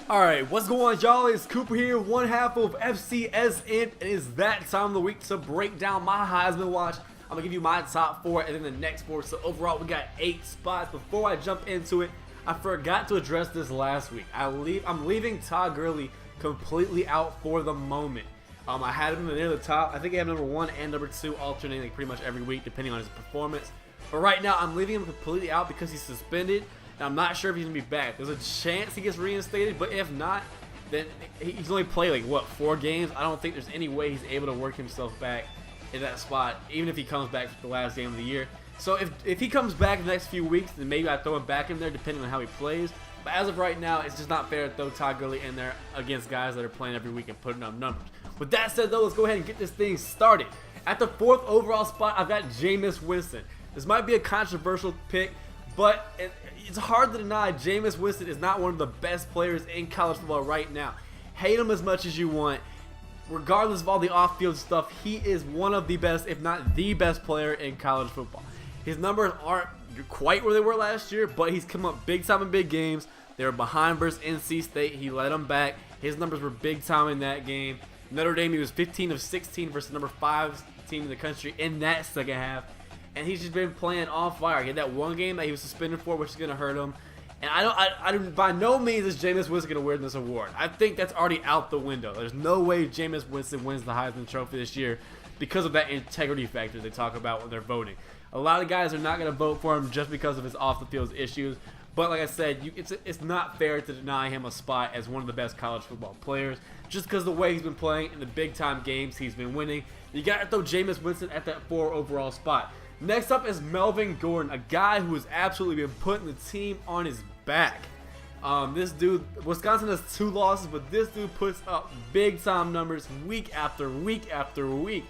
Alright, what's going on, y'all? It's Cooper here, one half of FCSN. It is that time of the week to break down my Heisman watch. I'm going to give you my top 4 and then the next 4. So overall, we got 8 spots. Before I jump into it, I forgot to address this last week. I'm leaving Todd Gurley completely out for the moment. I had him near the top. I think I have number 1 and number 2 alternating pretty much every week depending on his performance. But right now, I'm leaving him completely out because he's suspended. And I'm not sure if he's going to be back. There's a chance he gets reinstated, but if not, then he's only played like, what, 4 games? I don't think there's any way he's able to work himself back in that spot, even if he comes back for the last game of the year. So if he comes back in the next few weeks, then maybe I throw him back in there depending on how he plays. But as of right now, it's just not fair to throw Todd Gurley in there against guys that are playing every week and putting up numbers. With that said, though, let's go ahead and get this thing started. At the 4th overall spot, I've got Jameis Winston. This might be a controversial pick, but it's hard to deny Jameis Winston is not one of the best players in college football right now. Hate him as much as you want. Regardless of all the off-field stuff, he is one of the best, if not the best player in college football. His numbers aren't quite where they were last year, but he's come up big time in big games. They were behind versus NC State. He led them back. His numbers were big time in that game. Notre Dame, he was 15 of 16 versus number 5 team in the country in that second half. And he's just been playing on fire. He had that one game that he was suspended for, which is going to hurt him. And I don't, by no means is Jameis Winston going to win this award. I think that's already out the window. There's no way Jameis Winston wins the Heisman Trophy this year because of that integrity factor they talk about when they're voting. A lot of guys are not going to vote for him just because of his off-the-field issues. But like I said, it's not fair to deny him a spot as one of the best college football players just because of the way he's been playing in the big-time games he's been winning. You got to throw Jameis Winston at that 4 overall spot. Next up is Melvin Gordon, a guy who has absolutely been putting the team on his back. This dude, Wisconsin has 2 losses, but this dude puts up big-time numbers week after week after week.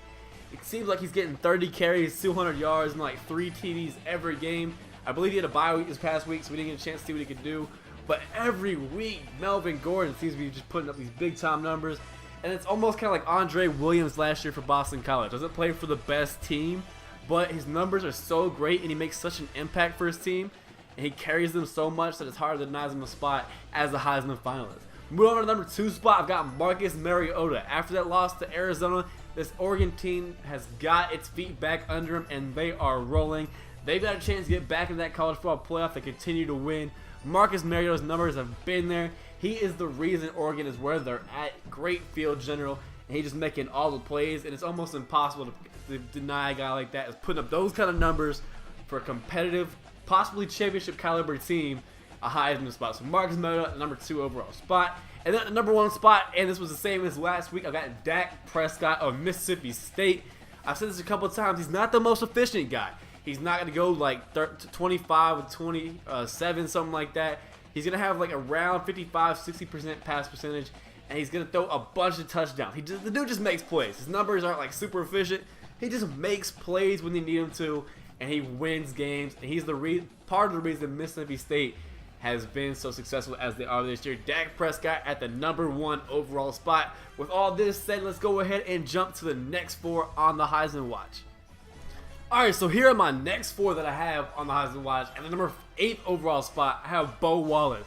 It seems like he's getting 30 carries, 200 yards, and like 3 TDs every game. I believe he had a bye week this past week, so we didn't get a chance to see what he could do. But every week, Melvin Gordon seems to be just putting up these big-time numbers. And it's almost kind of like Andre Williams last year for Boston College. Doesn't play for the best team, but his numbers are so great and he makes such an impact for his team and he carries them so much that it's hard to deny him a spot as the Heisman finalist. Moving on to the number 2 spot, I've got Marcus Mariota. After that loss to Arizona, this Oregon team has got its feet back under him and they are rolling. They've got a chance to get back in that college football playoff. They continue to win. Marcus Mariota's numbers have been there. He is the reason Oregon is where they're at. Great field general. And he's just making all the plays, and it's almost impossible to deny a guy like that is putting up those kind of numbers for a competitive, possibly championship caliber team, a Heisman spot. So Marcus Mariota, number 2 overall spot. And then the number 1 spot, and this was the same as last week, I got Dak Prescott of Mississippi State. I've said this a couple of times. He's not the most efficient guy. He's not going to go like 25 with 27, something like that. He's going to have like around 55-60% pass percentage. And he's going to throw a bunch of touchdowns. The dude just makes plays. His numbers aren't like super efficient. He just makes plays when they need him to. And he wins games. And he's part of the reason Mississippi State has been so successful as they are this year. Dak Prescott at the number 1 overall spot. With all this said, let's go ahead and jump to the next 4 on the Heisman Watch. Alright, so here are my next 4 that I have on the Heisman Watch. And the number 8 overall spot, I have Bo Wallace.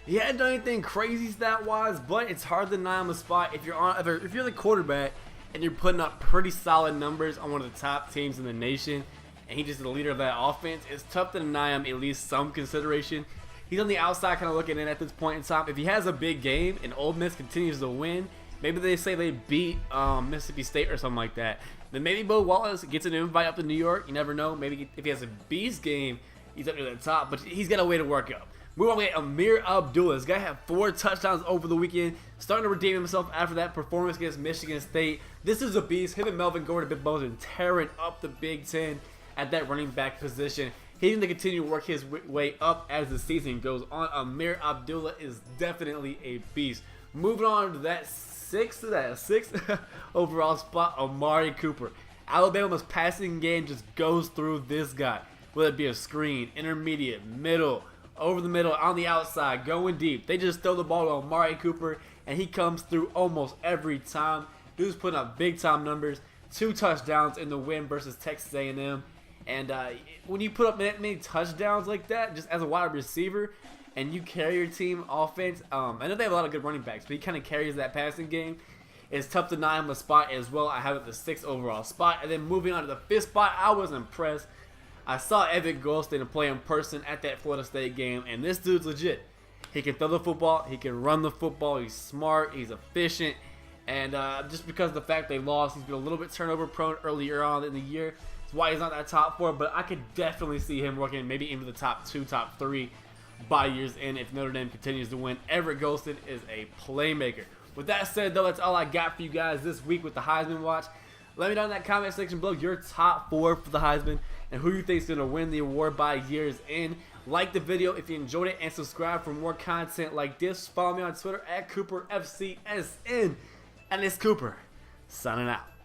He hadn't done anything crazy stat-wise, but it's hard to deny him a spot if you're the quarterback and you're putting up pretty solid numbers on one of the top teams in the nation, and he's just the leader of that offense. It's tough to deny him at least some consideration. He's on the outside kind of looking in at this point in time. If he has a big game and Ole Miss continues to win, maybe they say they beat Mississippi State or something like that, then maybe Bo Wallace gets an invite up to New York. You never know. Maybe if he has a beast game, he's up near the top, but he's got a way to work up. Move on to Amir Abdullah. This guy had 4 touchdowns over the weekend, starting to redeem himself after that performance against Michigan State. This is a beast. Him and Melvin Gordon have been tearing up the Big Ten at that running back position. He's going to continue to work his way up as the season goes on. Amir Abdullah is definitely a beast. Moving on to that sixth overall spot, Amari Cooper. Alabama's passing game just goes through this guy. Whether it be a screen, intermediate, middle, over the middle, on the outside, going deep. They just throw the ball to Amari Cooper, and he comes through almost every time. Dude's putting up big-time numbers. 2 touchdowns in the win versus Texas A&M. And when you put up many touchdowns like that, just as a wide receiver, and you carry your team offense, I know they have a lot of good running backs, but he kind of carries that passing game. It's tough to deny him a spot as well. I have it the 6th overall spot. And then moving on to the 5th spot, I was impressed. I saw Evan Golston play in person at that Florida State game, and this dude's legit. He can throw the football, he can run the football, he's smart, he's efficient, and just because of the fact they lost, he's been a little bit turnover prone earlier on in the year. That's why he's not that top 4, but I could definitely see him working maybe into the top 2, top 3 by year's end if Notre Dame continues to win. Everett Golston is a playmaker. With that said, though, that's all I got for you guys this week with the Heisman Watch. Let me know in that comment section below your top 4 for the Heisman and who you think is going to win the award by year's end. Like the video if you enjoyed it and subscribe for more content like this. Follow me on Twitter at CooperFCSN. And it's Cooper signing out.